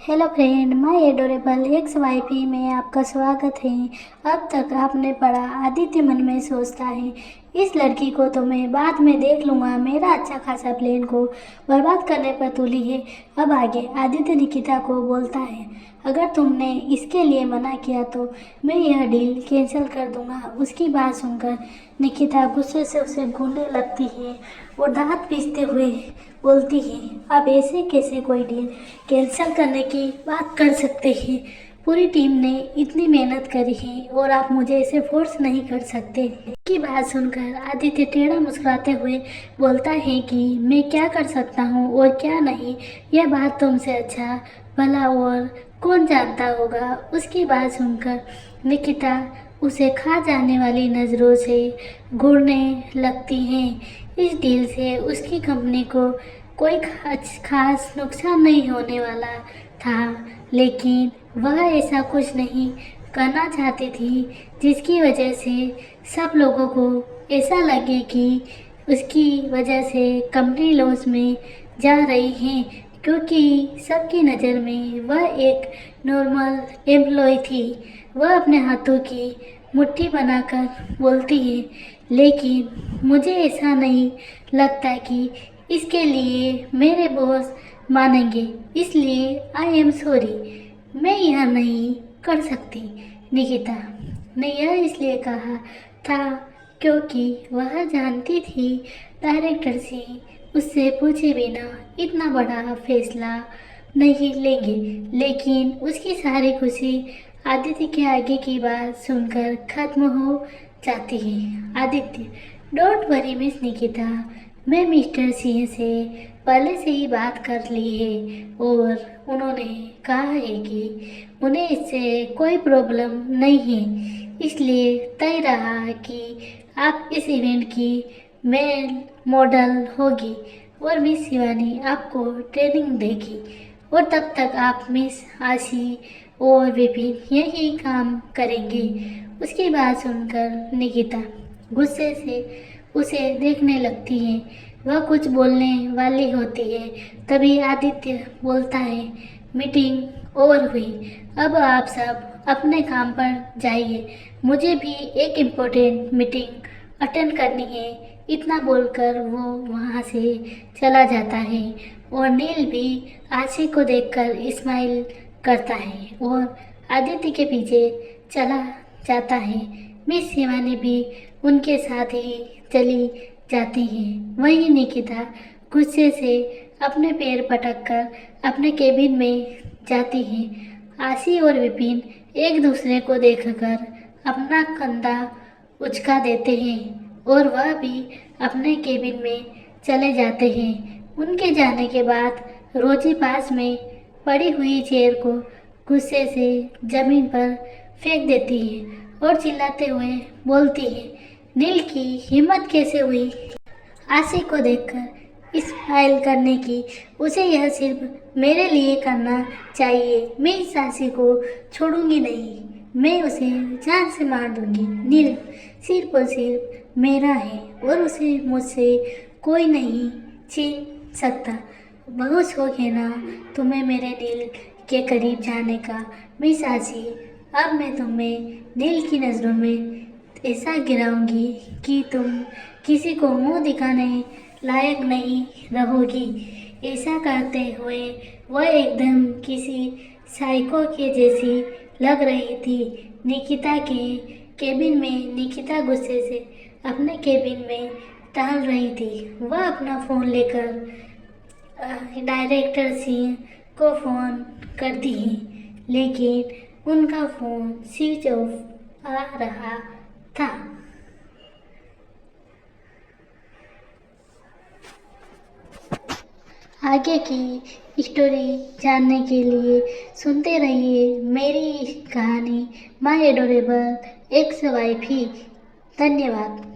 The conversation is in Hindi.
Hello friend, my adorable ex wifey में आपका स्वागत है। अब तक आपने पढ़ा आदित्य मन में सोचता है, इस लड़की को तो मैं बाद में देख लूँगा, मेरा अच्छा खासा प्लान को बर्बाद करने पर तुली है। अब आगे आदित्य निकिता को बोलता है, अगर तुमने इसके लिए मना किया तो मैं यह डील कैंसिल कर दूंगा। उसकी बात सुनकर निकिता गुस्से से उसे घूरने लगती है और दांत पीसते हुए बोलती है, अब ऐसे कैसे कोई डील कैंसिल करने की बात कर सकते हैं? पूरी टीम ने इतनी मेहनत करी है और आप मुझे ऐसे फोर्स नहीं कर सकते। की बात सुनकर आदित्य टेढ़ा मुस्कुराते हुए बोलता है कि मैं क्या कर सकता हूँ और क्या नहीं, यह बात तुमसे अच्छा भला और कौन जानता होगा। उसकी बात सुनकर निकिता उसे खा जाने वाली नज़रों से घूरने लगती है। इस डील से उसकी कंपनी को कोई खास नुकसान नहीं होने वाला था, लेकिन वह ऐसा कुछ नहीं करना चाहती थी जिसकी वजह से सब लोगों को ऐसा लगे कि उसकी वजह से कंपनी लॉस में जा रही है, क्योंकि सबकी नज़र में वह एक नॉर्मल एम्प्लॉय थी। वह अपने हाथों की मुट्ठी बनाकर बोलती है, लेकिन मुझे ऐसा नहीं लगता कि इसके लिए मेरे बॉस मानेंगे, इसलिए आई एम सॉरी, मैं यह नहीं कर सकती। निकिता ने यह इसलिए कहा था क्योंकि वह जानती थी डायरेक्टर से उससे पूछे बिना इतना बड़ा फैसला नहीं लेंगे, लेकिन उसकी सारी खुशी आदित्य के आगे की बात सुनकर खत्म हो जाती है। Aditya, don't worry miss Nikita, मैं मिस्टर सिंह से पहले से ही बात कर ली है और उन्होंने कहा है कि उन्हें इससे कोई प्रॉब्लम नहीं है, इसलिए तय रहा कि आप इस इवेंट की मेन मॉडल होगी और मिस शिवानी आपको ट्रेनिंग देगी, और तब तक आप मिस आशी और विपिन यही काम करेंगे। उसकी बात सुनकर निकिता गुस्से से उसे देखने लगती है। वह कुछ बोलने वाली होती है, तभी आदित्य बोलता है, मीटिंग ओवर हुई, अब आप सब अपने काम पर जाइए, मुझे भी एक इम्पोर्टेंट मीटिंग अटेंड करनी है। इतना बोलकर वो वहाँ से चला जाता है और नील भी आशी को देखकर स्माइल करता है और आदित्य के पीछे चला जाता है। मिस शिवानी भी उनके साथ ही चली जाती है। वहीं निकिता गुस्से से अपने पैर पटक कर अपने केबिन में जाती है। आशी और विपिन एक दूसरे को देखकर अपना कंधा उचका देते हैं और वह भी अपने केबिन में चले जाते हैं। उनके जाने के बाद रोजी पास में पड़ी हुई चेयर को गुस्से से जमीन पर फेंक देती है और चिल्लाते हुए बोलती है, नील की हिम्मत कैसे हुई आशी को देखकर स्माइल करने की? उसे यह सिर्फ मेरे लिए करना चाहिए। मैं इस आशी को छोड़ूंगी नहीं, मैं उसे जान से मार दूंगी। नील सिर्फ और सिर्फ मेरा है और उसे मुझसे कोई नहीं छीन सकता। बहुत शौक है ना तुम्हें मेरे नील के करीब जाने का मिस आशी। अब मैं तुम्हें नील की नज़रों में ऐसा गिराऊंगी कि तुम किसी को मुंह दिखाने लायक नहीं रहोगी। ऐसा करते हुए वह एकदम किसी साइको के जैसी लग रही थी। निकिता के केबिन में निकिता गुस्से से अपने केबिन में टहल रही थी। वह अपना फ़ोन लेकर डायरेक्टर सिंह को फ़ोन करती है, लेकिन उनका फ़ोन स्विच ऑफ आ रहा था। आगे की स्टोरी जानने के लिए सुनते रहिए मेरी कहानी माय एडोरेबल एक्स वाईफी। धन्यवाद।